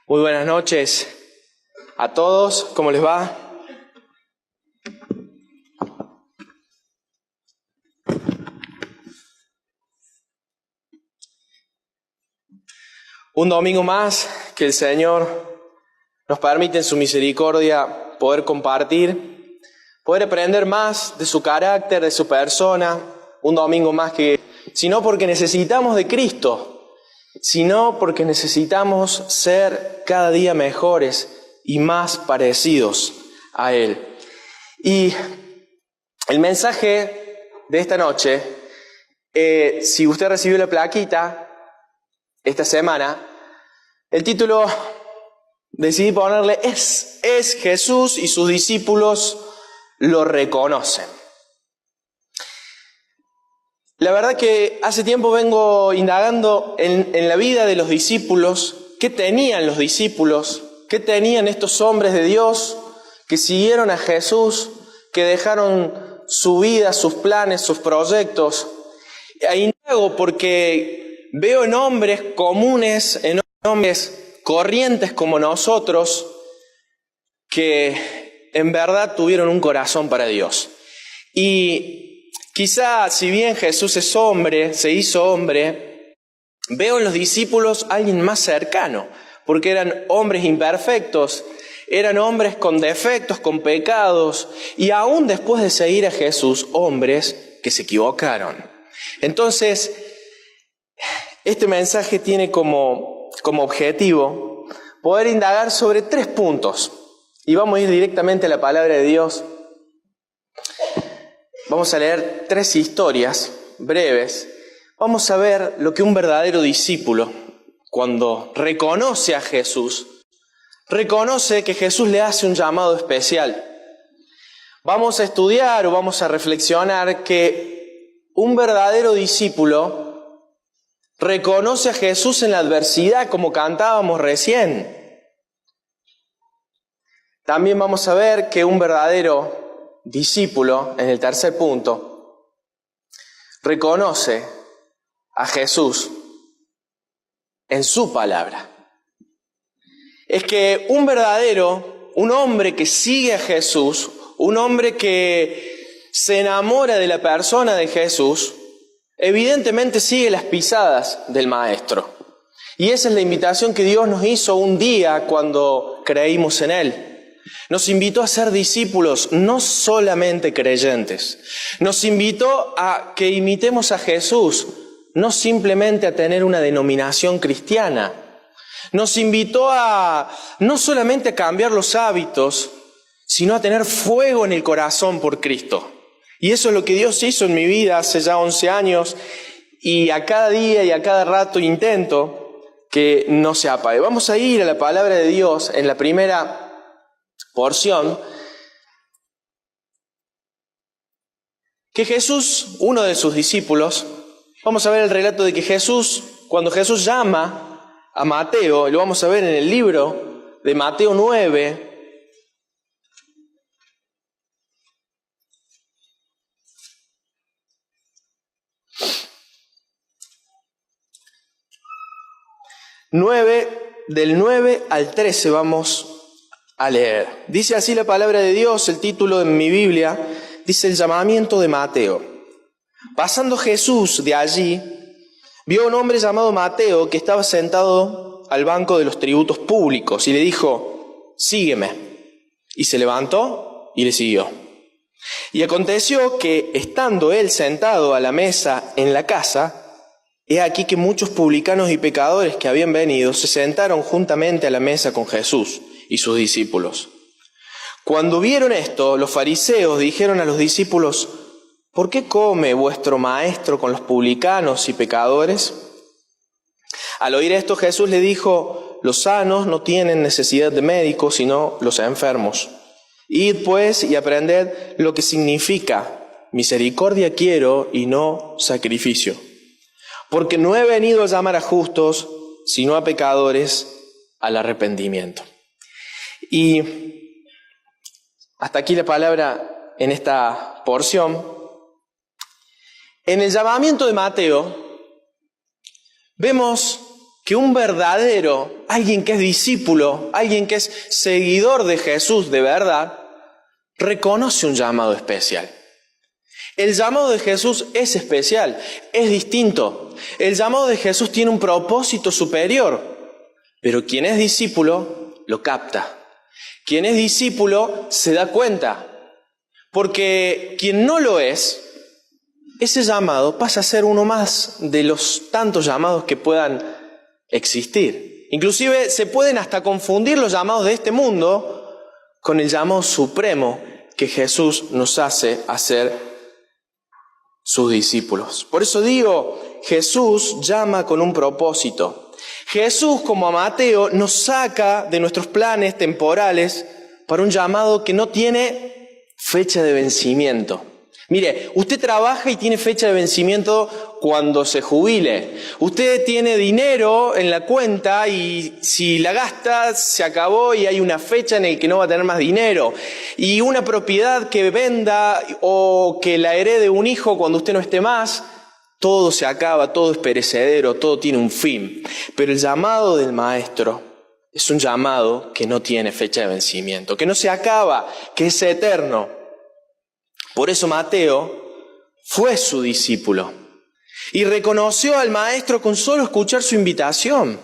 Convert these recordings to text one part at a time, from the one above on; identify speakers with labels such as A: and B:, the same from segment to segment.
A: Muy buenas noches a todos, ¿cómo les va? Un domingo más que el Señor nos permite en su misericordia poder compartir, poder aprender más de su carácter, de su persona. Un domingo más que, sino porque necesitamos de Cristo, sino porque necesitamos ser cada día mejores y más parecidos a Él. Y el mensaje de esta noche, si usted recibió la plaquita esta semana, el título decidí ponerle es Jesús y sus discípulos lo reconocen. La verdad que hace tiempo vengo indagando en la vida de los discípulos, qué tenían los discípulos, qué tenían estos hombres de Dios que siguieron a Jesús, que dejaron su vida, sus planes, sus proyectos. E indago porque veo en hombres comunes, en hombres corrientes como nosotros, que en verdad tuvieron un corazón para Dios. Y quizá, si bien Jesús es hombre, se hizo hombre, veo en los discípulos a alguien más cercano, porque eran hombres imperfectos, eran hombres con defectos, con pecados, y aún después de seguir a Jesús, hombres que se equivocaron. Entonces, este mensaje tiene como objetivo poder indagar sobre 3 puntos, y vamos a ir directamente a la palabra de Dios. Vamos a leer 3 historias breves. Vamos a ver lo que un verdadero discípulo, cuando reconoce a Jesús, reconoce que Jesús le hace un llamado especial. Vamos a estudiar o vamos a reflexionar que un verdadero discípulo reconoce a Jesús en la adversidad, como cantábamos recién. También vamos a ver que un verdadero discípulo, en el tercer punto, reconoce a Jesús en su palabra. Es que un hombre que sigue a Jesús, un hombre que se enamora de la persona de Jesús, evidentemente sigue las pisadas del Maestro. Y esa es la invitación que Dios nos hizo un día cuando creímos en Él. Nos invitó a ser discípulos, no solamente creyentes. Nos invitó a que imitemos a Jesús, no simplemente a tener una denominación cristiana. Nos invitó a no solamente a cambiar los hábitos, sino a tener fuego en el corazón por Cristo. Y eso es lo que Dios hizo en mi vida hace ya 11 años, y a cada día y a cada rato intento que no se apague. Vamos a ir a la palabra de Dios en la primera porción, que Jesús, uno de sus discípulos, vamos a ver el relato de que Jesús, cuando Jesús llama a Mateo, y lo vamos a ver en el libro de Mateo 9, del 9 al 13 vamos a leer. Dice así la palabra de Dios, el título en mi Biblia, dice el llamamiento de Mateo. Pasando Jesús de allí, vio a un hombre llamado Mateo que estaba sentado al banco de los tributos públicos y le dijo, sígueme. Y se levantó y le siguió. Y aconteció que, estando él sentado a la mesa en la casa, he aquí que muchos publicanos y pecadores que habían venido se sentaron juntamente a la mesa con Jesús y sus discípulos. Cuando vieron esto, los fariseos dijeron a los discípulos, ¿por qué come vuestro maestro con los publicanos y pecadores? Al oír esto, Jesús le dijo, los sanos no tienen necesidad de médicos, sino los enfermos. Id pues y aprended lo que significa, misericordia quiero y no sacrificio. Porque no he venido a llamar a justos, sino a pecadores al arrepentimiento. Y hasta aquí la palabra en esta porción. En el llamamiento de Mateo, vemos que un verdadero, alguien que es discípulo, alguien que es seguidor de Jesús de verdad, reconoce un llamado especial. El llamado de Jesús es especial, es distinto. El llamado de Jesús tiene un propósito superior, pero quien es discípulo lo capta. Quien es discípulo se da cuenta, porque quien no lo es, ese llamado pasa a ser uno más de los tantos llamados que puedan existir. Inclusive se pueden hasta confundir los llamados de este mundo con el llamado supremo que Jesús nos hace a ser sus discípulos. Por eso digo, Jesús llama con un propósito. Jesús, como a Mateo, nos saca de nuestros planes temporales para un llamado que no tiene fecha de vencimiento. Mire, usted trabaja y tiene fecha de vencimiento cuando se jubile. Usted tiene dinero en la cuenta y si la gasta se acabó y hay una fecha en la que no va a tener más dinero. Y una propiedad que venda o que la herede un hijo cuando usted no esté más, todo se acaba, todo es perecedero, todo tiene un fin. Pero el llamado del Maestro es un llamado que no tiene fecha de vencimiento, que no se acaba, que es eterno. Por eso Mateo fue su discípulo y reconoció al Maestro con solo escuchar su invitación.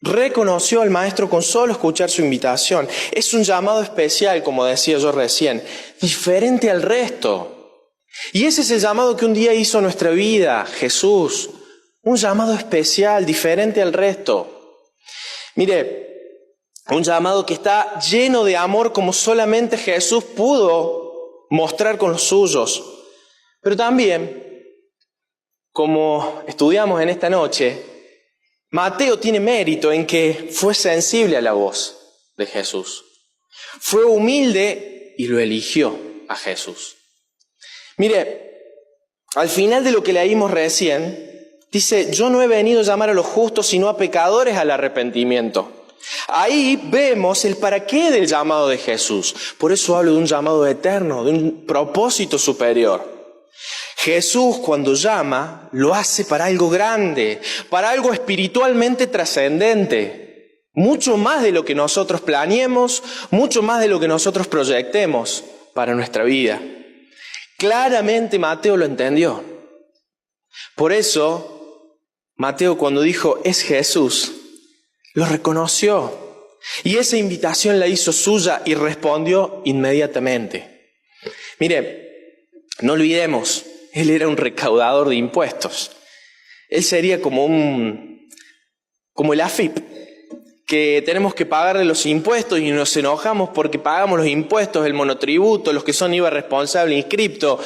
A: Reconoció al Maestro con solo escuchar su invitación. Es un llamado especial, como decía yo recién, diferente al resto. Y ese es el llamado que un día hizo nuestra vida, Jesús. Un llamado especial, diferente al resto. Mire, un llamado que está lleno de amor como solamente Jesús pudo mostrar con los suyos. Pero también, como estudiamos en esta noche, Mateo tiene mérito en que fue sensible a la voz de Jesús. Fue humilde y lo eligió a Jesús. Mire, al final de lo que leímos recién, dice, yo no he venido a llamar a los justos sino a pecadores al arrepentimiento. Ahí vemos el para qué del llamado de Jesús. Por eso hablo de un llamado eterno, de un propósito superior. Jesús cuando llama, lo hace para algo grande, para algo espiritualmente trascendente. Mucho más de lo que nosotros planeemos, mucho más de lo que nosotros proyectemos para nuestra vida. Claramente Mateo lo entendió. Por eso, Mateo cuando dijo, es Jesús, lo reconoció y esa invitación la hizo suya y respondió inmediatamente. Mire, no olvidemos, él era un recaudador de impuestos. Él sería como el AFIP, que tenemos que pagarle los impuestos y nos enojamos porque pagamos los impuestos, el monotributo, los que son IVA responsable inscripto,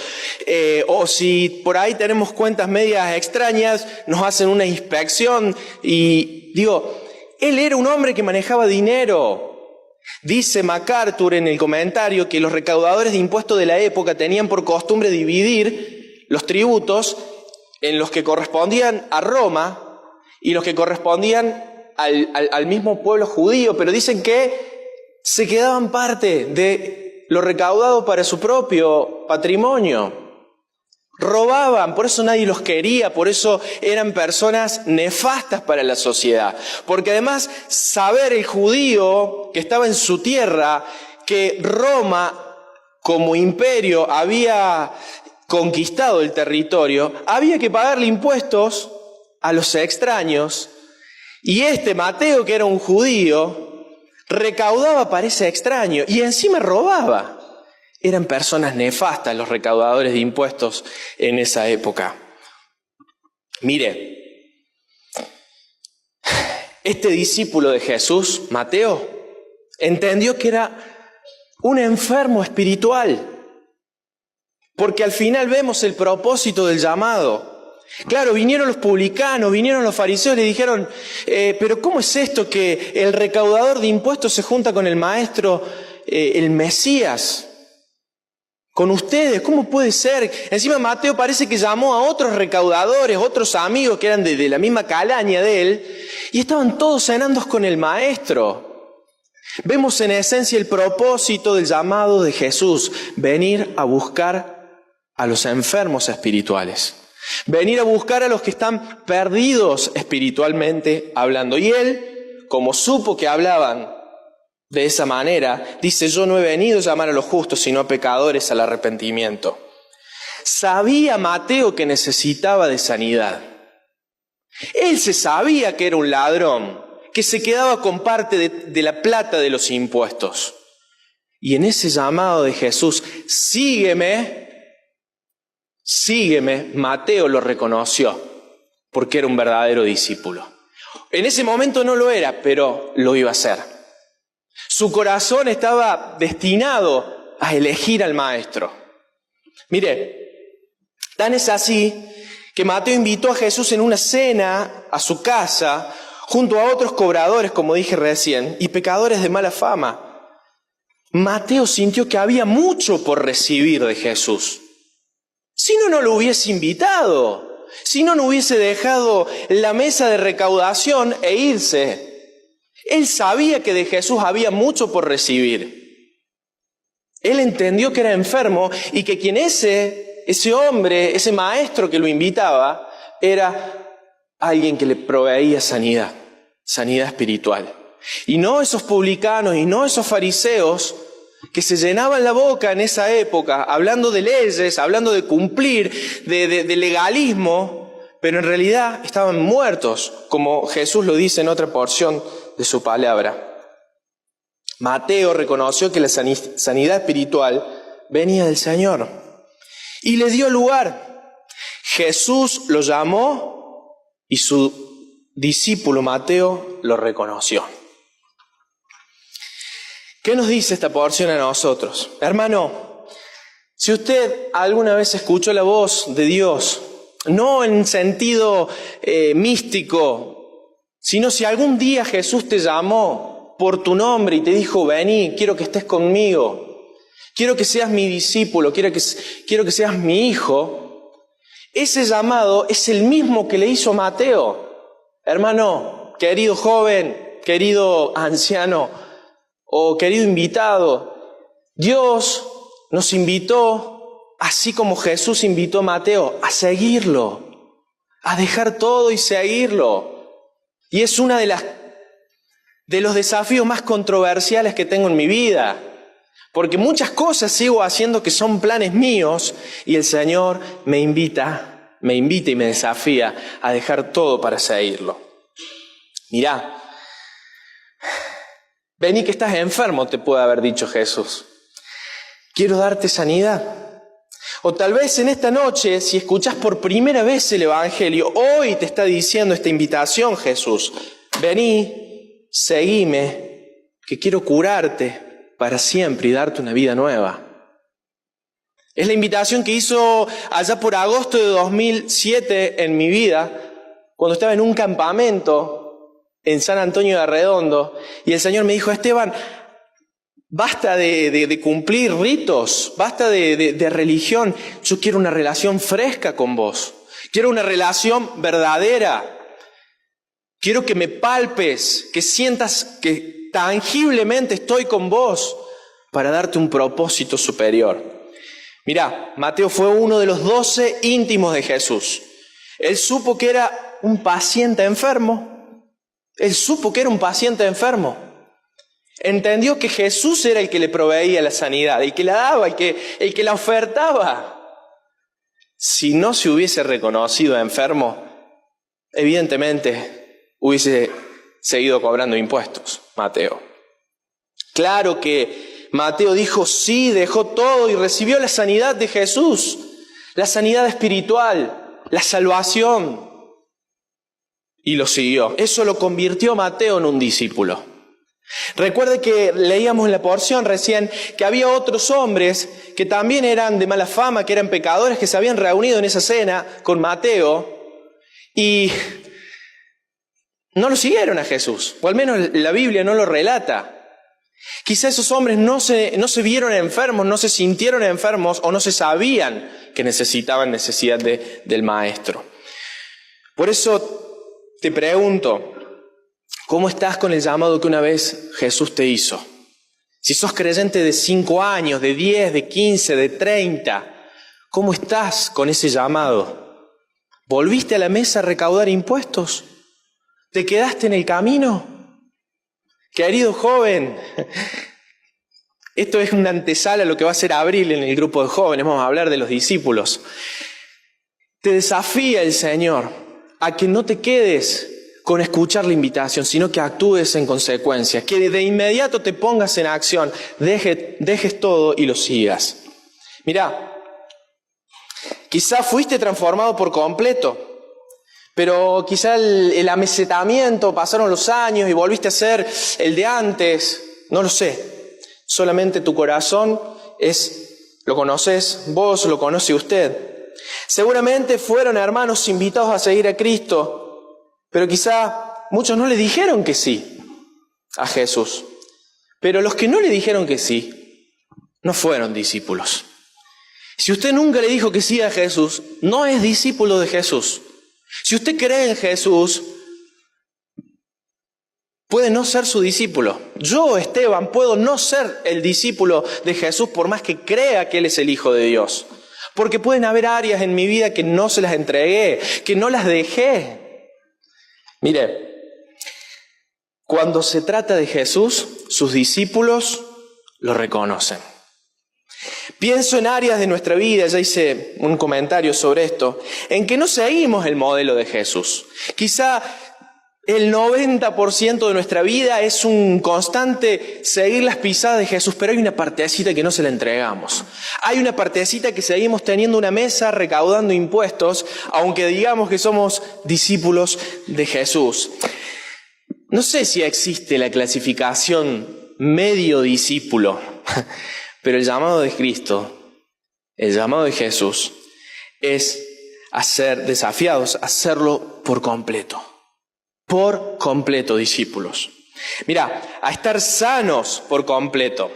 A: o si por ahí tenemos cuentas medias extrañas, nos hacen una inspección y digo, él era un hombre que manejaba dinero. Dice MacArthur en el comentario que los recaudadores de impuestos de la época tenían por costumbre dividir los tributos en los que correspondían a Roma y los que correspondían al mismo pueblo judío, pero dicen que se quedaban parte de lo recaudado para su propio patrimonio. Robaban, por eso nadie los quería, por eso eran personas nefastas para la sociedad. Porque además, saber el judío que estaba en su tierra, que Roma como imperio había conquistado el territorio, había que pagarle impuestos a los extraños. Y Mateo, que era un judío, recaudaba para ese extraño y encima robaba. Eran personas nefastas los recaudadores de impuestos en esa época. Mire, este discípulo de Jesús, Mateo, entendió que era un enfermo espiritual, porque al final vemos el propósito del llamado. Claro, vinieron los publicanos, vinieron los fariseos y le dijeron, pero ¿cómo es esto que el recaudador de impuestos se junta con el maestro, el Mesías? Con ustedes, ¿cómo puede ser? Encima Mateo parece que llamó a otros recaudadores, otros amigos que eran de la misma calaña de él, y estaban todos cenando con el maestro. Vemos en esencia el propósito del llamado de Jesús, venir a buscar a los enfermos espirituales, Venir a buscar a los que están perdidos espiritualmente hablando. Y él, como supo que hablaban de esa manera, dice: yo no he venido a llamar a los justos, sino a pecadores al arrepentimiento. Sabía Mateo que necesitaba de sanidad. Él se sabía que era un ladrón, que se quedaba con parte de la plata de los impuestos. Y en ese llamado de Jesús, sígueme, Mateo lo reconoció, porque era un verdadero discípulo. En ese momento no lo era, pero lo iba a ser. Su corazón estaba destinado a elegir al Maestro. Mire, tan es así que Mateo invitó a Jesús en una cena a su casa, junto a otros cobradores, como dije recién, y pecadores de mala fama. Mateo sintió que había mucho por recibir de Jesús. Si no, no lo hubiese invitado. Si no, no hubiese dejado la mesa de recaudación e irse. Él sabía que de Jesús había mucho por recibir. Él entendió que era enfermo y que quien ese hombre, ese maestro que lo invitaba, era alguien que le proveía sanidad espiritual. Y no esos publicanos y no esos fariseos que se llenaban la boca en esa época, hablando de leyes, hablando de cumplir, de legalismo, pero en realidad estaban muertos, como Jesús lo dice en otra porción de su palabra. Mateo reconoció que la sanidad espiritual venía del Señor y le dio lugar. Jesús lo llamó y su discípulo Mateo lo reconoció. ¿Qué nos dice esta porción a nosotros? Hermano, si usted alguna vez escuchó la voz de Dios, no en sentido místico, sino si algún día Jesús te llamó por tu nombre y te dijo: vení, quiero que estés conmigo, quiero que seas mi discípulo, quiero que seas mi hijo, ese llamado es el mismo que le hizo Mateo. Hermano, querido joven, querido anciano, o querido invitado, Dios nos invitó, así como Jesús invitó a Mateo, a seguirlo, a dejar todo y seguirlo. Y es una de los desafíos más controversiales que tengo en mi vida, porque muchas cosas sigo haciendo que son planes míos y el Señor me invita y me desafía a dejar todo para seguirlo. Mirá, vení que estás enfermo, te puede haber dicho Jesús. Quiero darte sanidad. O tal vez en esta noche, si escuchás por primera vez el Evangelio, hoy te está diciendo esta invitación Jesús: vení, seguime, que quiero curarte para siempre y darte una vida nueva. Es la invitación que hizo allá por agosto de 2007 en mi vida, cuando estaba en un campamento en San Antonio de Redondo, y el Señor me dijo: Esteban, basta de cumplir ritos, basta de religión, yo quiero una relación fresca con vos, quiero una relación verdadera, quiero que me palpes, que sientas que tangiblemente estoy con vos para darte un propósito superior. Mirá, Mateo fue uno de los 12 íntimos de Jesús. Él supo que era un paciente enfermo. Entendió que Jesús era el que le proveía la sanidad, el que la daba, el que la ofertaba. Si no se hubiese reconocido enfermo, evidentemente hubiese seguido cobrando impuestos, Mateo. Claro que Mateo dijo sí, dejó todo y recibió la sanidad de Jesús, la sanidad espiritual, la salvación. Y lo siguió. Eso lo convirtió a Mateo en un discípulo. Recuerde que leíamos en la porción recién que había otros hombres que también eran de mala fama, que eran pecadores, que se habían reunido en esa cena con Mateo y no lo siguieron a Jesús, o al menos la Biblia no lo relata. Quizá esos hombres no se vieron enfermos, no se sintieron enfermos o no se sabían que necesitaban necesidad del Maestro. Por eso te pregunto, ¿cómo estás con el llamado que una vez Jesús te hizo? Si sos creyente de 5 años, de 10, de 15, de 30, ¿cómo estás con ese llamado? ¿Volviste a la mesa a recaudar impuestos? ¿Te quedaste en el camino? Querido joven, esto es una antesala a lo que va a ser abril en el grupo de jóvenes. Vamos a hablar de los discípulos. Te desafía el Señor a que no te quedes con escuchar la invitación, sino que actúes en consecuencia, que de inmediato te pongas en acción, dejes todo y lo sigas. Mirá, quizá fuiste transformado por completo, pero quizá el amesetamiento, pasaron los años y volviste a ser el de antes, no lo sé. Solamente tu corazón lo conoces vos, lo conoce usted. Seguramente fueron hermanos invitados a seguir a Cristo, pero quizá muchos no le dijeron que sí a Jesús. Pero los que no le dijeron que sí, no fueron discípulos. Si usted nunca le dijo que sí a Jesús, no es discípulo de Jesús. Si usted cree en Jesús, puede no ser su discípulo. Yo, Esteban, puedo no ser el discípulo de Jesús por más que crea que Él es el Hijo de Dios. Porque pueden haber áreas en mi vida que no se las entregué, que no las dejé. Mire, cuando se trata de Jesús, sus discípulos lo reconocen. Pienso en áreas de nuestra vida, ya hice un comentario sobre esto, en que no seguimos el modelo de Jesús. Quizá el 90% de nuestra vida es un constante seguir las pisadas de Jesús, pero hay una partecita que no se la entregamos. Hay una partecita que seguimos teniendo una mesa recaudando impuestos, aunque digamos que somos discípulos de Jesús. No sé si existe la clasificación medio discípulo, pero el llamado de Cristo, el llamado de Jesús, es a ser desafiados, a hacerlo por completo. Por completo, discípulos. Mira, a estar sanos por completo.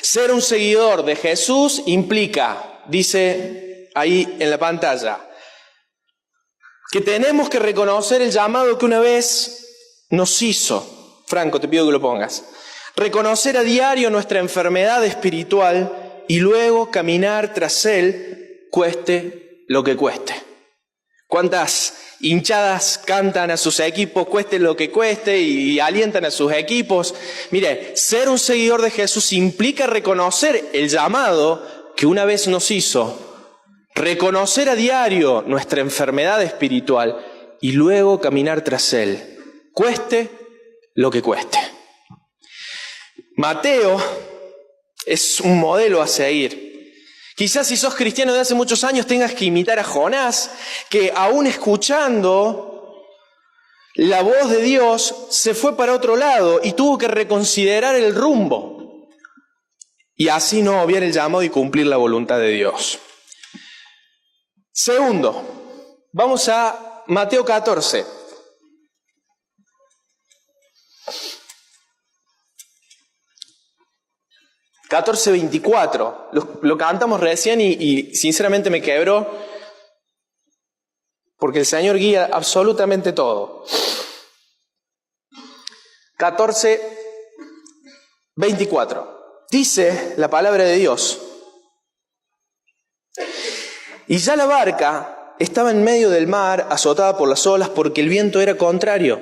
A: Ser un seguidor de Jesús implica, dice ahí en la pantalla, que tenemos que reconocer el llamado que una vez nos hizo. Franco, te pido que lo pongas. Reconocer a diario nuestra enfermedad espiritual y luego caminar tras Él, cueste lo que cueste. ¿Cuántas hinchadas cantan a sus equipos, cueste lo que cueste, y alientan a sus equipos? Mire, ser un seguidor de Jesús implica reconocer el llamado que una vez nos hizo, reconocer a diario nuestra enfermedad espiritual y luego caminar tras Él, cueste lo que cueste. Mateo es un modelo a seguir. Quizás si sos cristiano de hace muchos años tengas que imitar a Jonás, que aún escuchando la voz de Dios se fue para otro lado y tuvo que reconsiderar el rumbo. Y así no obviar el llamado y cumplir la voluntad de Dios. Segundo, vamos a Mateo 14. Lo cantamos recién y sinceramente me quebró porque el Señor guía absolutamente todo. 14:24. Dice la palabra de Dios: y ya la barca estaba en medio del mar, azotada por las olas, porque el viento era contrario.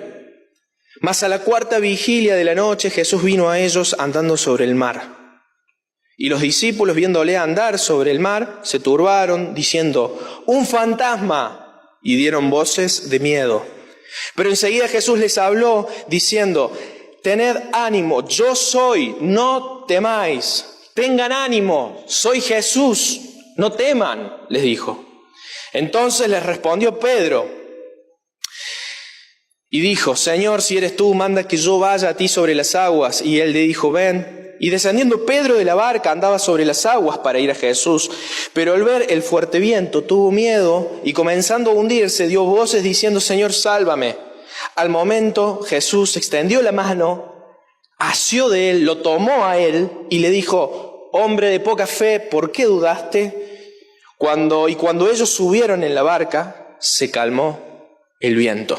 A: Mas a la cuarta vigilia de la noche Jesús vino a ellos andando sobre el mar. Y los discípulos, viéndole andar sobre el mar, se turbaron, diciendo: ¡un fantasma! Y dieron voces de miedo. Pero enseguida Jesús les habló, diciendo: tened ánimo, yo soy, no temáis. Tengan ánimo, soy Jesús, no teman, les dijo. Entonces les respondió Pedro y dijo: Señor, si eres tú, manda que yo vaya a ti sobre las aguas. Y él le dijo: ven. Y descendiendo Pedro de la barca andaba sobre las aguas para ir a Jesús. Pero al ver el fuerte viento tuvo miedo y comenzando a hundirse dio voces diciendo: Señor, sálvame. Al momento Jesús extendió la mano, asió de él, lo tomó a él y le dijo: hombre de poca fe, ¿por qué dudaste? Cuando ellos subieron en la barca, se calmó el viento.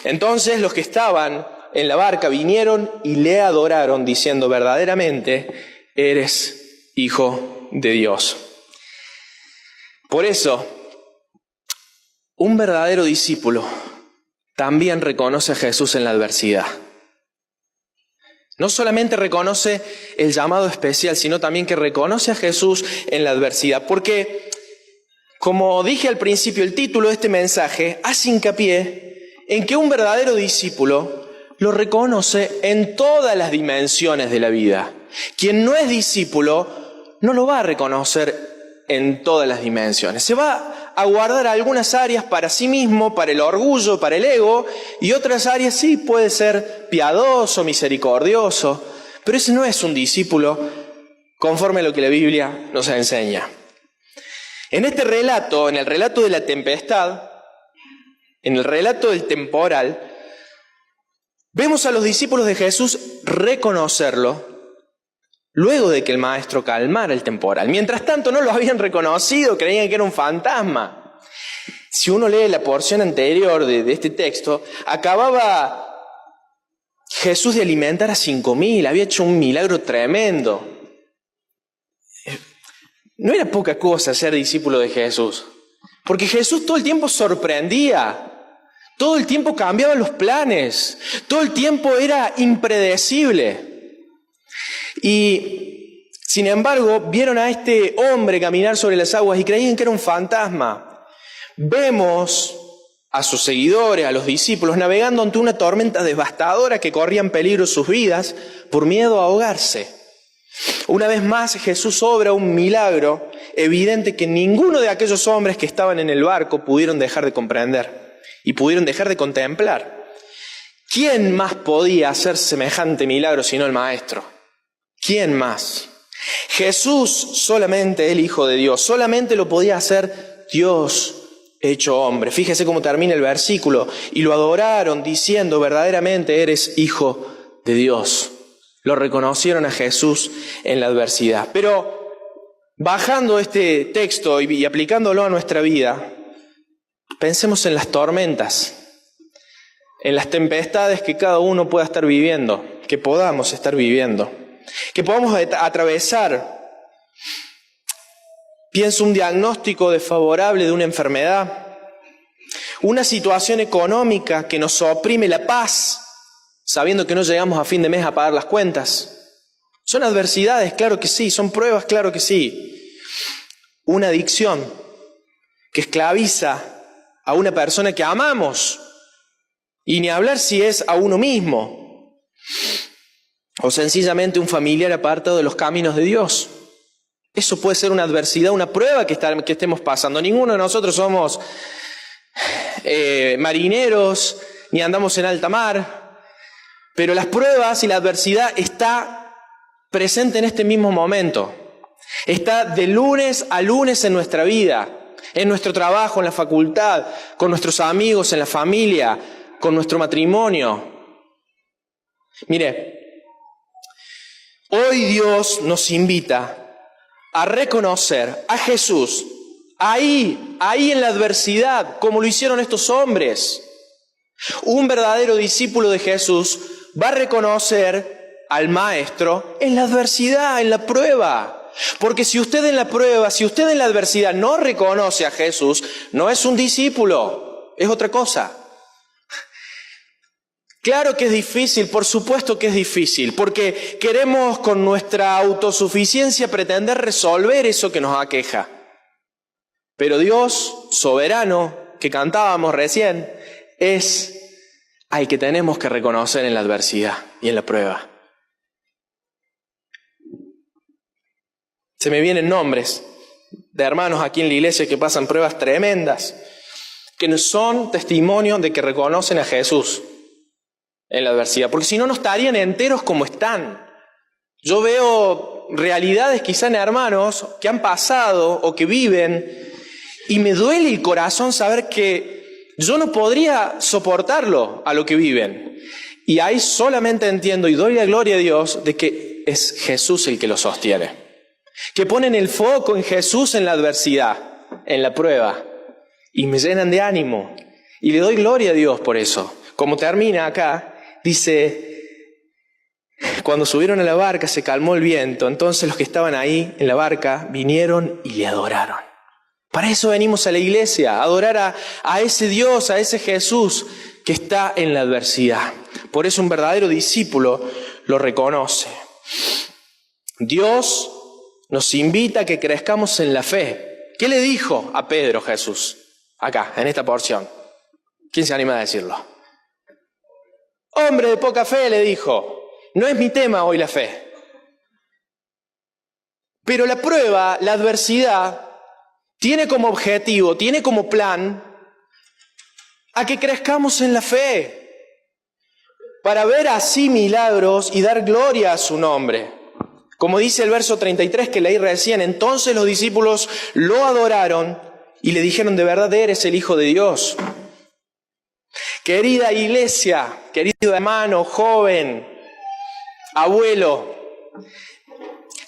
A: Entonces los que estaban en la barca vinieron y le adoraron, diciendo: verdaderamente eres Hijo de Dios. Por eso, Un verdadero discípulo también reconoce a Jesús en la adversidad. No solamente reconoce el llamado especial, sino también que reconoce a Jesús en la adversidad. Porque, como dije al principio, el título de este mensaje hace hincapié en que un verdadero discípulo lo reconoce en todas las dimensiones de la vida. Quien no es discípulo no lo va a reconocer en todas las dimensiones. Se va a guardar algunas áreas para sí mismo, para el orgullo, para el ego, y otras áreas sí puede ser piadoso, misericordioso, pero ese no es un discípulo conforme a lo que la Biblia nos enseña. En este relato, en el relato de la tempestad, en el relato del temporal, vemos a los discípulos de Jesús reconocerlo luego de que el maestro calmara el temporal. Mientras tanto no lo habían reconocido, creían que era un fantasma. Si uno lee la porción anterior de este texto, acababa Jesús de alimentar a 5.000, había hecho un milagro tremendo. No era poca cosa ser discípulo de Jesús, porque Jesús todo el tiempo sorprendía, todo el tiempo cambiaba los planes, todo el tiempo era impredecible. Y, sin embargo, vieron a este hombre caminar sobre las aguas y creían que era un fantasma. Vemos a sus seguidores, a los discípulos, navegando ante una tormenta devastadora que corría en peligro sus vidas por miedo a ahogarse. Una vez más, Jesús obra un milagro evidente que ninguno de aquellos hombres que estaban en el barco pudieron dejar de comprender y pudieron dejar de contemplar. ¿Quién más podía hacer semejante milagro sino el Maestro? ¿Quién más? Jesús, solamente el Hijo de Dios, solamente lo podía hacer Dios hecho hombre. Fíjese cómo termina el versículo. Y lo adoraron diciendo, verdaderamente eres Hijo de Dios. Lo reconocieron a Jesús en la adversidad. Pero bajando este texto y aplicándolo a nuestra vida, pensemos en las tormentas, en las tempestades que cada uno pueda estar viviendo, que podamos estar viviendo. Que podamos atravesar. Pienso un diagnóstico desfavorable de una enfermedad, una situación económica que nos oprime la paz, sabiendo que no llegamos a fin de mes a pagar las cuentas. Son adversidades, claro que sí, son pruebas, claro que sí. Una adicción que esclaviza a una persona que amamos, y ni hablar si es a uno mismo. O sencillamente un familiar apartado de los caminos de Dios. Eso puede ser una adversidad, una prueba que estemos pasando. Ninguno de nosotros somos marineros, ni andamos en alta mar. Pero las pruebas y la adversidad está presente en este mismo momento. Está de lunes a lunes en nuestra vida, en nuestro trabajo, en la facultad, con nuestros amigos, en la familia, con nuestro matrimonio. Mire, hoy Dios nos invita a reconocer a Jesús ahí en la adversidad, como lo hicieron estos hombres. Un verdadero discípulo de Jesús va a reconocer al Maestro en la adversidad, en la prueba. Porque si usted en la prueba, si usted en la adversidad no reconoce a Jesús, no es un discípulo, es otra cosa. Claro que es difícil, por supuesto que es difícil, porque queremos con nuestra autosuficiencia pretender resolver eso que nos aqueja. Pero Dios, soberano, que cantábamos recién, es al que tenemos que reconocer en la adversidad y en la prueba. Se me vienen nombres de hermanos aquí en la iglesia que pasan pruebas tremendas, que son testimonio de que reconocen a Jesús en la adversidad, porque si no, no estarían enteros como están. Yo veo realidades quizá en hermanos que han pasado o que viven y me duele el corazón saber que yo no podría soportarlo a lo que viven. Y ahí solamente entiendo y doy la gloria a Dios de que es Jesús el que lo sostiene, que ponen el foco en Jesús en la adversidad, en la prueba, y me llenan de ánimo y le doy gloria a Dios por eso. Como termina acá, dice, cuando subieron a la barca se calmó el viento, entonces los que estaban ahí en la barca vinieron y le adoraron. Para eso venimos a la iglesia, a adorar a ese Dios, a ese Jesús que está en la adversidad. Por eso un verdadero discípulo lo reconoce. Dios nos invita a que crezcamos en la fe. ¿Qué le dijo a Pedro Jesús? Acá, en esta porción. ¿Quién se anima a decirlo? Hombre de poca fe, le dijo. No es mi tema hoy la fe. Pero la prueba, la adversidad, tiene como objetivo, tiene como plan a que crezcamos en la fe, para ver así milagros y dar gloria a su nombre. Como dice el verso 33 que leí recién, entonces los discípulos lo adoraron y le dijeron, de verdad eres el Hijo de Dios. Querida iglesia, querido hermano, joven, abuelo,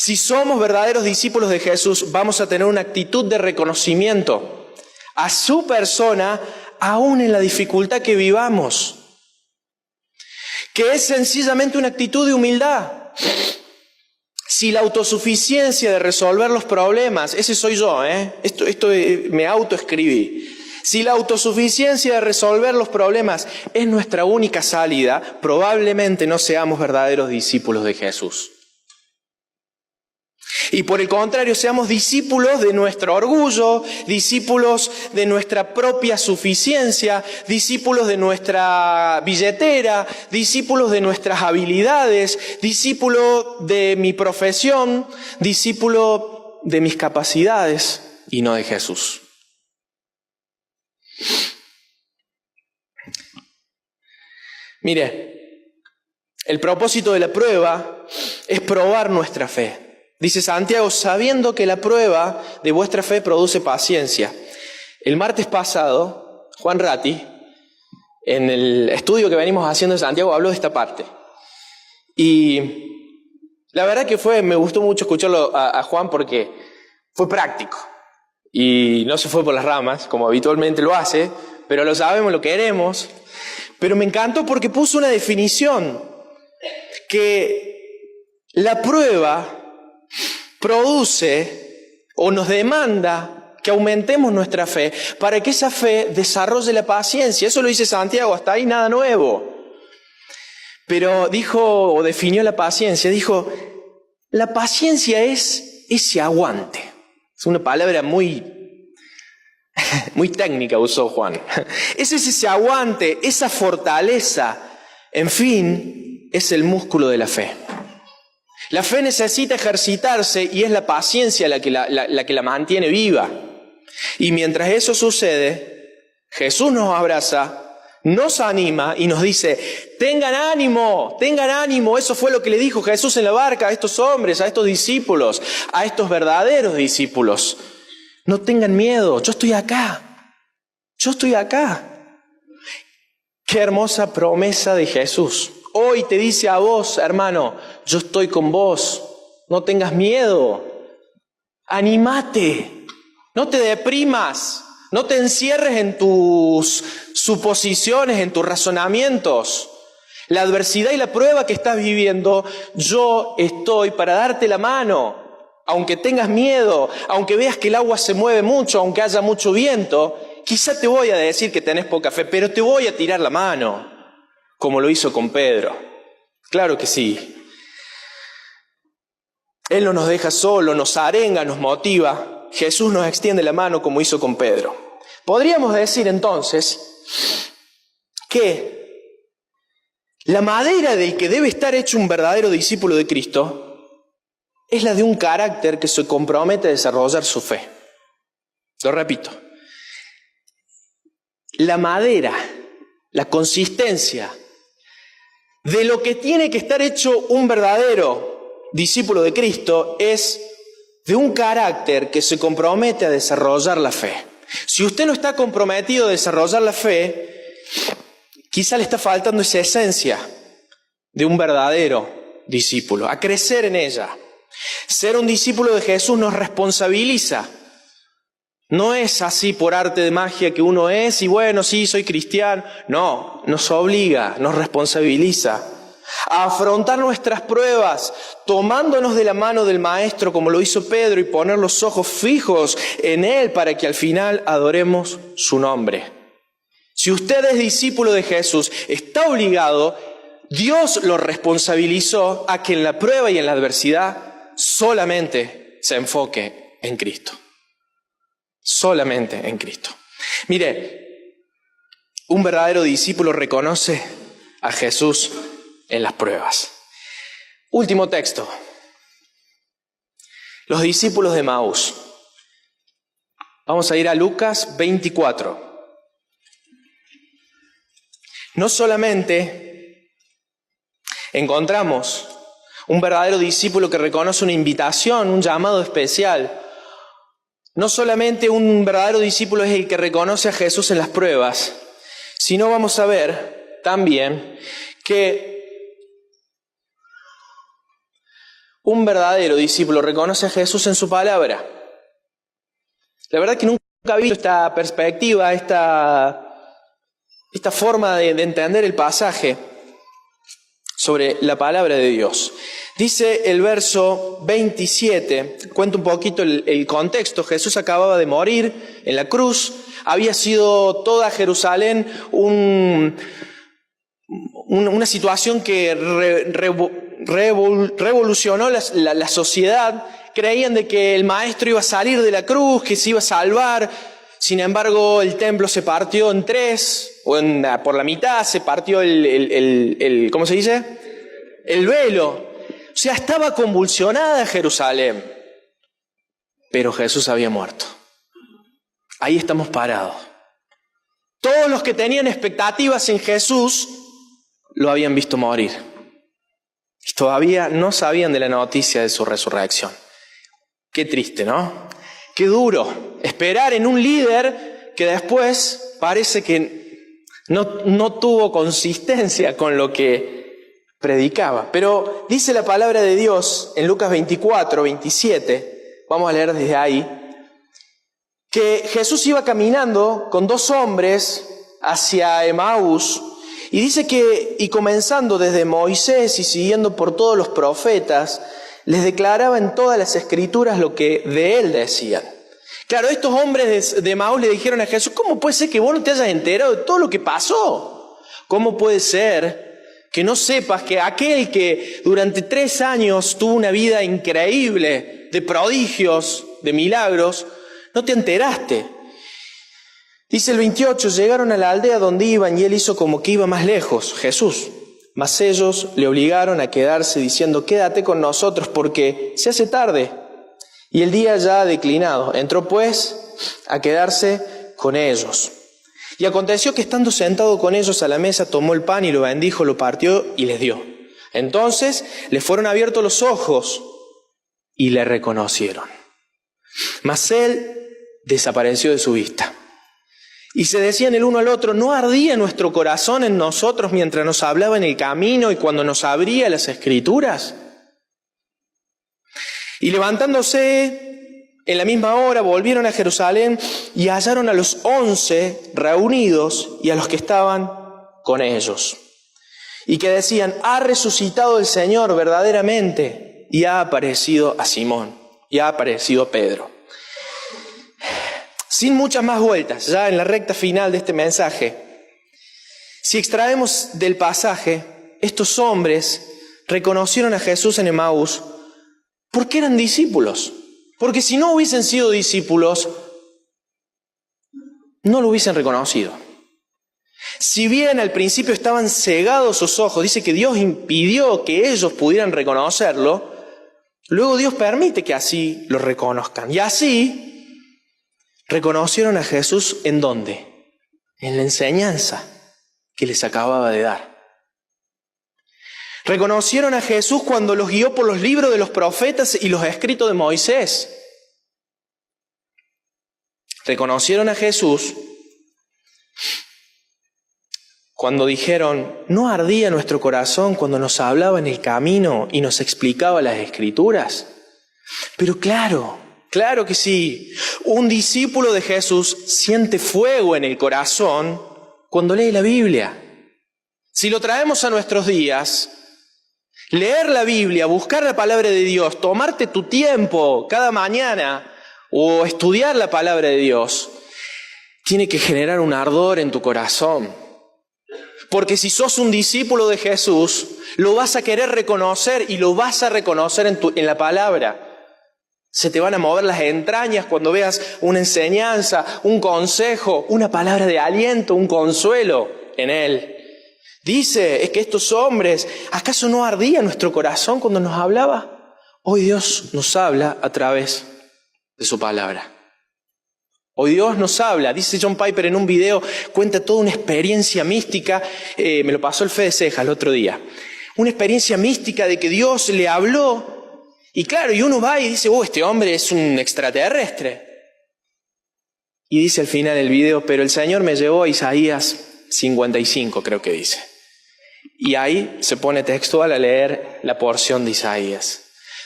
A: si somos verdaderos discípulos de Jesús, vamos a tener una actitud de reconocimiento a su persona, aún en la dificultad que vivamos, que es sencillamente una actitud de humildad. Si la autosuficiencia de resolver los problemas, ese soy yo, esto me autoescribí. Si la autosuficiencia de resolver los problemas es nuestra única salida, probablemente no seamos verdaderos discípulos de Jesús. Y por el contrario, seamos discípulos de nuestro orgullo, discípulos de nuestra propia suficiencia, discípulos de nuestra billetera, discípulos de nuestras habilidades, discípulo de mi profesión, discípulo de mis capacidades y no de Jesús. Mire, el propósito de la prueba es probar nuestra fe. Dice Santiago, sabiendo que la prueba de vuestra fe produce paciencia. El martes pasado, Juan Ratti, en el estudio que venimos haciendo de Santiago, habló de esta parte. Y la verdad que me gustó mucho escucharlo a Juan porque fue práctico. Y no se fue por las ramas, como habitualmente lo hace, pero lo sabemos, lo queremos. Pero me encantó porque puso una definición, que la prueba produce o nos demanda que aumentemos nuestra fe para que esa fe desarrolle la paciencia. Eso lo dice Santiago, hasta ahí nada nuevo. Pero dijo, o definió la paciencia, dijo, la paciencia es ese aguante. Es una palabra muy técnica usó Juan. Es ese aguante, esa fortaleza, en fin, es el músculo de la fe. La fe necesita ejercitarse y es la paciencia la que la mantiene viva. Y mientras eso sucede, Jesús nos abraza, nos anima y nos dice, tengan ánimo. Eso fue lo que le dijo Jesús en la barca a estos hombres, a estos discípulos, a estos verdaderos discípulos. No tengan miedo, yo estoy acá. Qué hermosa promesa de Jesús. Hoy te dice a vos, hermano, yo estoy con vos, no tengas miedo, anímate, no te deprimas, no te encierres en tus suposiciones, en tus razonamientos. La adversidad y la prueba que estás viviendo, yo estoy para darte la mano, aunque tengas miedo, aunque veas que el agua se mueve mucho, aunque haya mucho viento, quizá te voy a decir que tenés poca fe, pero te voy a tirar la mano. Como lo hizo con Pedro. Claro que sí. Él no nos deja solo, nos arenga, nos motiva. Jesús nos extiende la mano como hizo con Pedro. Podríamos decir entonces que la madera del que debe estar hecho un verdadero discípulo de Cristo es la de un carácter que se compromete a desarrollar su fe. Lo repito. La madera, la consistencia de lo que tiene que estar hecho un verdadero discípulo de Cristo es de un carácter que se compromete a desarrollar la fe. Si usted no está comprometido a desarrollar la fe, quizá le está faltando esa esencia de un verdadero discípulo, a crecer en ella. Ser un discípulo de Jesús nos responsabiliza. No es así por arte de magia que uno es y bueno, sí, soy cristiano. No, nos obliga, nos responsabiliza a afrontar nuestras pruebas, tomándonos de la mano del Maestro como lo hizo Pedro y poner los ojos fijos en Él para que al final adoremos su nombre. Si usted es discípulo de Jesús, está obligado, Dios lo responsabilizó a que en la prueba y en la adversidad solamente se enfoque en Cristo. Solamente en Cristo. Mire, un verdadero discípulo reconoce a Jesús en las pruebas. Último texto. Los discípulos de Emaús. Vamos a ir a Lucas 24. No solamente encontramos un verdadero discípulo que reconoce una invitación, un llamado especial. No solamente un verdadero discípulo es el que reconoce a Jesús en las pruebas, sino vamos a ver también que un verdadero discípulo reconoce a Jesús en su palabra. La verdad que nunca he visto esta perspectiva, esta forma de entender el pasaje sobre la palabra de Dios. Dice el verso 27, cuenta un poquito el contexto. Jesús acababa de morir en la cruz, había sido toda Jerusalén una situación que revolucionó la sociedad. Creían de que el Maestro iba a salir de la cruz, que se iba a salvar. Sin embargo, el templo se partió en tres, por la mitad se partió ¿cómo se dice? El velo. O sea, estaba convulsionada Jerusalén. Pero Jesús había muerto. Ahí estamos parados. Todos los que tenían expectativas en Jesús lo habían visto morir. Y todavía no sabían de la noticia de su resurrección. Qué triste, ¿no? Qué duro esperar en un líder que después parece que no tuvo consistencia con lo que predicaba. Pero dice la palabra de Dios en Lucas 24, 27, vamos a leer desde ahí, que Jesús iba caminando con dos hombres hacia Emaús, y dice que, y comenzando desde Moisés y siguiendo por todos los profetas, les declaraba en todas las escrituras lo que de él decían. Claro, estos hombres de Emaús le dijeron a Jesús: ¿cómo puede ser que vos no te hayas enterado de todo lo que pasó? ¿Cómo puede ser que no sepas que aquel que durante 3 años tuvo una vida increíble de prodigios, de milagros, no te enteraste? Dice el 28, llegaron a la aldea donde iban y él hizo como que iba más lejos, Jesús. Mas ellos le obligaron a quedarse diciendo: quédate con nosotros porque se hace tarde y el día ya ha declinado. Entró pues a quedarse con ellos. Y aconteció que estando sentado con ellos a la mesa, tomó el pan y lo bendijo, lo partió y les dio. Entonces les fueron abiertos los ojos y le reconocieron. Mas él desapareció de su vista. Y se decían el uno al otro: ¿no ardía nuestro corazón en nosotros mientras nos hablaba en el camino y cuando nos abría las Escrituras? Y levantándose en la misma hora volvieron a Jerusalén y hallaron a los 11 reunidos y a los que estaban con ellos. Y que decían: ha resucitado el Señor verdaderamente y ha aparecido a Simón y ha aparecido a Pedro. Sin muchas más vueltas, ya en la recta final de este mensaje, si extraemos del pasaje, estos hombres reconocieron a Jesús en Emaús porque eran discípulos. Porque si no hubiesen sido discípulos, no lo hubiesen reconocido. Si bien al principio estaban cegados sus ojos, dice que Dios impidió que ellos pudieran reconocerlo, luego Dios permite que así lo reconozcan. Y así reconocieron a Jesús ¿en dónde? En la enseñanza que les acababa de dar. Reconocieron a Jesús cuando los guió por los libros de los profetas y los escritos de Moisés. Reconocieron a Jesús cuando dijeron: ¿no ardía nuestro corazón cuando nos hablaba en el camino y nos explicaba las Escrituras? Pero claro que sí. Un discípulo de Jesús siente fuego en el corazón cuando lee la Biblia. Si lo traemos a nuestros días, Leer la Biblia, buscar la palabra de Dios, tomarte tu tiempo cada mañana o estudiar la palabra de Dios, tiene que generar un ardor en tu corazón. Porque si sos un discípulo de Jesús, lo vas a querer reconocer y lo vas a reconocer en la palabra. Se te van a mover las entrañas cuando veas una enseñanza, un consejo, una palabra de aliento, un consuelo en Él. Dice, es que estos hombres, ¿acaso no ardía nuestro corazón cuando nos hablaba? Hoy Dios nos habla a través de su palabra. Hoy Dios nos habla, dice John Piper en un video, cuenta toda una experiencia mística, me lo pasó el Fede Cejas el otro día, una experiencia mística de que Dios le habló, y claro, y uno va y dice, este hombre es un extraterrestre. Y dice al final del video, pero el Señor me llevó a Isaías 55, creo que dice. Y ahí se pone textual a leer la porción de Isaías.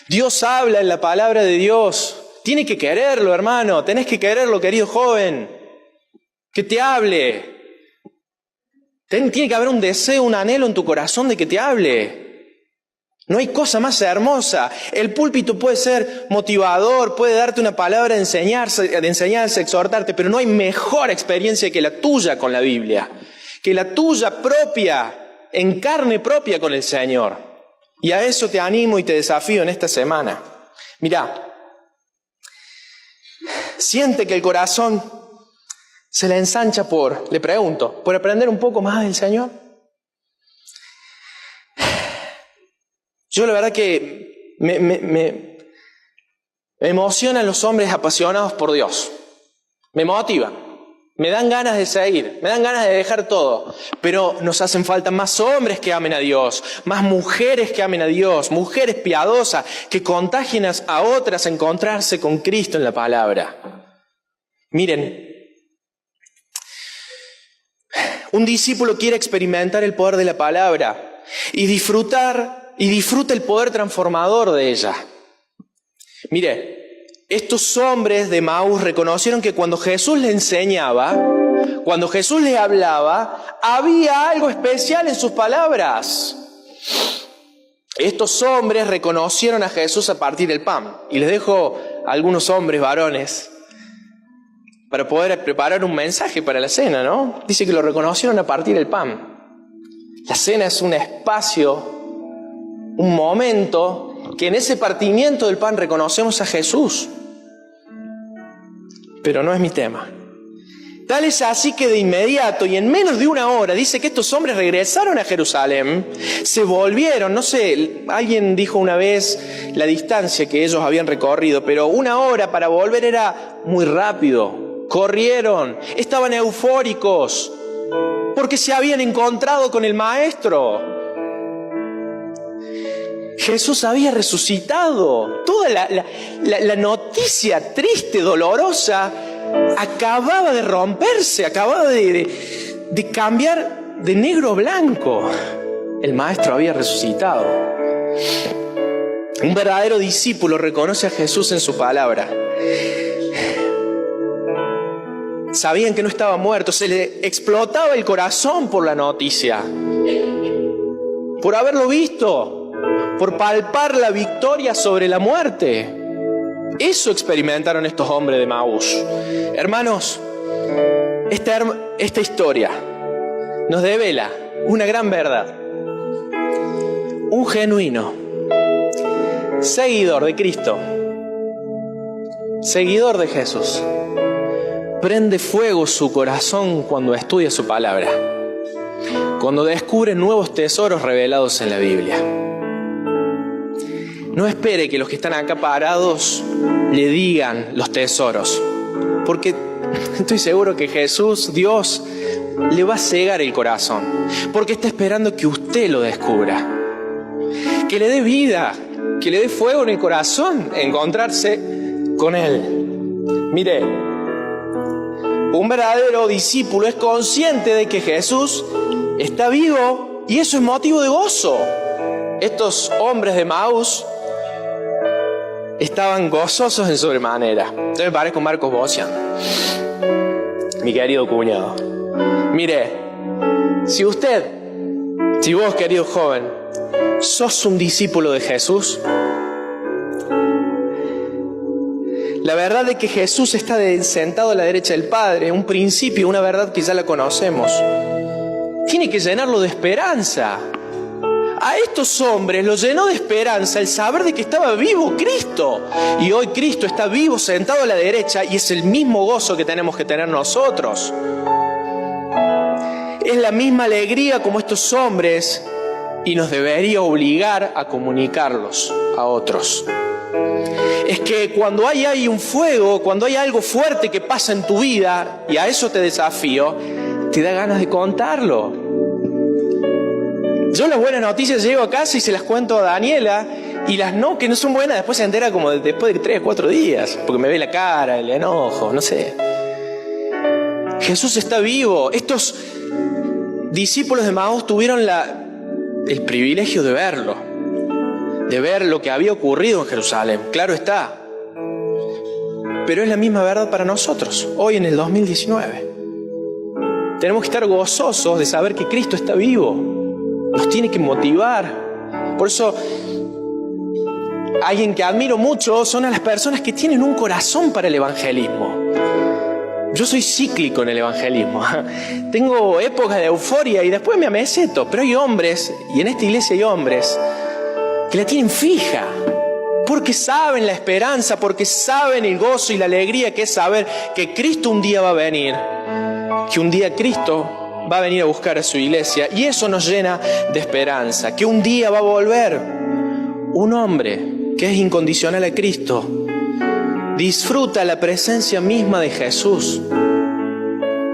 A: Dios habla en la palabra de Dios. Tiene que quererlo, hermano. Tenés que quererlo, querido joven. Que te hable. Tiene que haber un deseo, un anhelo en tu corazón de que te hable. No hay cosa más hermosa. El púlpito puede ser motivador, puede darte una palabra de enseñanza, exhortarte, pero no hay mejor experiencia que la tuya con la Biblia. Que la tuya propia, en carne propia con el Señor. Y a eso te animo y te desafío en esta semana. Mirá, siente que el corazón se le ensancha le pregunto, por aprender un poco más del Señor. Yo la verdad que me emocionan los hombres apasionados por Dios. Me motivan. Me dan ganas de seguir, me dan ganas de dejar todo, pero nos hacen falta más hombres que amen a Dios, más mujeres que amen a Dios, mujeres piadosas que contagien a otras a encontrarse con Cristo en la palabra. Miren, un discípulo quiere experimentar el poder de la palabra y disfruta el poder transformador de ella. Mire, estos hombres de Emaús reconocieron que cuando Jesús les enseñaba, cuando Jesús les hablaba, había algo especial en sus palabras. Estos hombres reconocieron a Jesús a partir del pan. Y les dejo a algunos hombres varones para poder preparar un mensaje para la cena, ¿no? Dice que lo reconocieron a partir del pan. La cena es un espacio, un momento que en ese partimiento del pan reconocemos a Jesús. Pero no es mi tema. Tal es así que de inmediato y en menos de una hora, dice que estos hombres regresaron a Jerusalén, se volvieron, no sé, alguien dijo una vez la distancia que ellos habían recorrido, pero una hora para volver era muy rápido. Corrieron, estaban eufóricos, porque se habían encontrado con el Maestro. Jesús había resucitado. Toda la noticia triste, dolorosa, acababa de romperse, acababa de cambiar de negro a blanco. El Maestro había resucitado. Un verdadero discípulo reconoce a Jesús en su palabra. Sabían que no estaba muerto, se le explotaba el corazón por la noticia, por haberlo visto, por palpar la victoria sobre la muerte. Eso experimentaron estos hombres de Emaús. Hermanos, esta historia nos devela una gran verdad. Un genuino seguidor de Cristo, seguidor de Jesús, prende fuego su corazón cuando estudia su palabra, cuando descubre nuevos tesoros revelados en la Biblia. No espere que los que están acá parados le digan los tesoros, porque estoy seguro que Jesús, Dios, le va a cegar el corazón, porque está esperando que usted lo descubra, que le dé vida, que le dé fuego en el corazón, encontrarse con Él. Mire, un verdadero discípulo es consciente de que Jesús está vivo y eso es motivo de gozo. Estos hombres de Emaús estaban gozosos en sobremanera. Yo me parezco a Marcos Bocian, mi querido cuñado. Mire, si vos, querido joven, ¿Sos un discípulo de Jesús? La verdad de que Jesús está sentado a la derecha del Padre, un principio, una verdad que ya la conocemos, tiene que llenarlo de esperanza. A estos hombres los llenó de esperanza el saber de que estaba vivo Cristo. Y hoy Cristo está vivo, sentado a la derecha, y es el mismo gozo que tenemos que tener nosotros. Es la misma alegría como estos hombres, y nos debería obligar a comunicarlos a otros. Es que cuando hay un fuego, cuando hay algo fuerte que pasa en tu vida, y a eso te desafío, te da ganas de contarlo. Yo las buenas noticias llego a casa y se las cuento a Daniela, y las no, que no son buenas, después se entera como después de 3 o 4 días, porque me ve la cara, el enojo, no sé. Jesús está vivo. Estos discípulos de Emaús tuvieron el privilegio de verlo, de ver lo que había ocurrido en Jerusalén, claro está. Pero es la misma verdad para nosotros, hoy en el 2019. Tenemos que estar gozosos de saber que Cristo está vivo. Nos tiene que motivar. Por eso, alguien que admiro mucho son a las personas que tienen un corazón para el evangelismo. Yo soy cíclico en el evangelismo. Tengo épocas de euforia y después me ameseto. Pero hay hombres, y en esta iglesia hay hombres, que la tienen fija. Porque saben la esperanza, porque saben el gozo y la alegría que es saber que Cristo un día va a venir. Que un día Cristo va a venir a buscar a su iglesia. Y eso nos llena de esperanza. Que un día va a volver un hombre que es incondicional a Cristo. Disfruta la presencia misma de Jesús.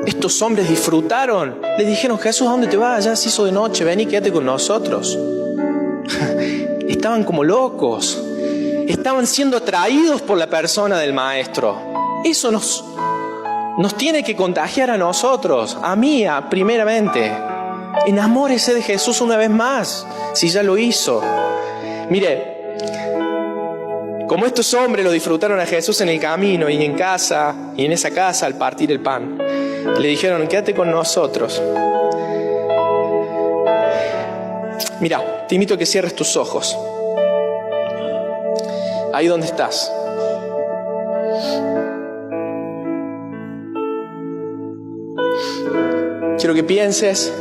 A: Estos hombres disfrutaron. Le dijeron: Jesús, ¿a dónde te vas? Ya se hizo de noche, ven y quédate con nosotros. Estaban como locos. Estaban siendo atraídos por la persona del Maestro. Eso nos tiene que contagiar a nosotros, a mí primeramente. Enamórese de Jesús una vez más, si ya lo hizo. Mire, como estos hombres lo disfrutaron a Jesús en el camino y en casa, y en esa casa al partir el pan, le dijeron: quédate con nosotros. Mira, te invito a que cierres tus ojos. Ahí donde estás. Quiero que pienses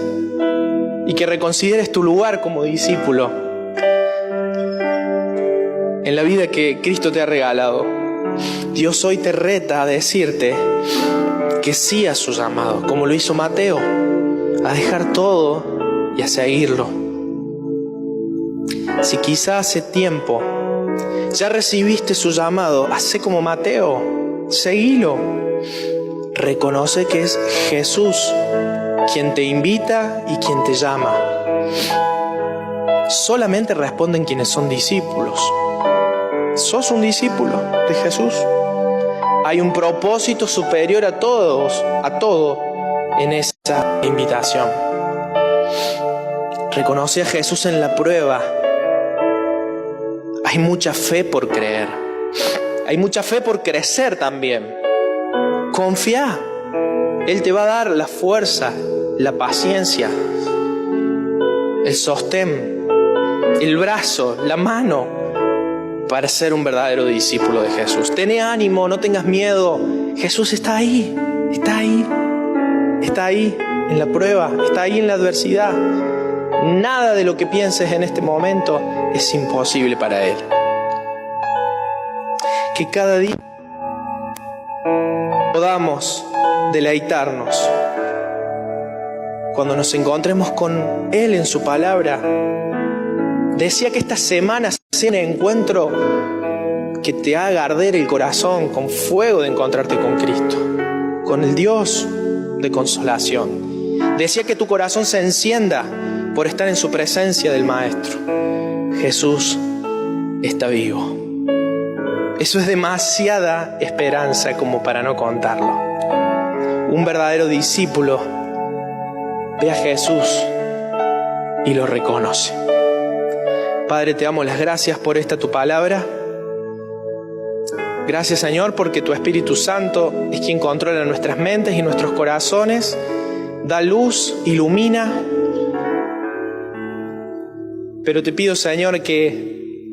A: y que reconsideres tu lugar como discípulo en la vida que Cristo te ha regalado. Dios hoy te reta a decirte que sí a su llamado, como lo hizo Mateo, a dejar todo y a seguirlo. Si quizá hace tiempo ya recibiste su llamado, hacé como Mateo, seguilo. Reconoce que es Jesús quien te invita y quien te llama. Solamente responden quienes son discípulos. ¿Sos un discípulo de Jesús? Hay un propósito superior a todo en esa invitación. Reconoce a Jesús en la prueba. Hay mucha fe por creer. Hay mucha fe por crecer también. Confía. Él te va a dar la fuerza, la paciencia, el sostén, el brazo, la mano para ser un verdadero discípulo de Jesús. Ten ánimo, no tengas miedo. Jesús está ahí, está ahí, está ahí en la prueba, está ahí en la adversidad. Nada de lo que pienses en este momento es imposible para Él. Que cada día podamos deleitarnos cuando nos encontremos con Él en su palabra. Decía que esta semana sea un encuentro que te haga arder el corazón con fuego de encontrarte con Cristo, con el Dios de consolación. Decía que tu corazón se encienda por estar en su presencia del Maestro. Jesús está vivo. Eso es demasiada esperanza como para no contarlo. Un verdadero discípulo ve a Jesús y lo reconoce. Padre, te damos las gracias por esta tu palabra. Gracias, Señor, porque tu Espíritu Santo es quien controla nuestras mentes y nuestros corazones, da luz, ilumina. Pero te pido, Señor, que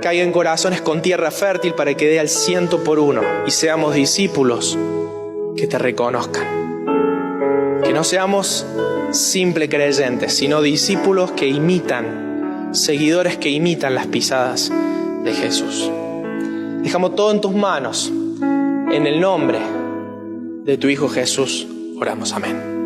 A: caiga en corazones con tierra fértil para que dé al 100 por 1 y seamos discípulos que te reconozcan. Que no seamos simples creyentes, sino discípulos que imitan, seguidores que imitan las pisadas de Jesús. Dejamos todo en tus manos. En el nombre de tu Hijo Jesús oramos. Amén.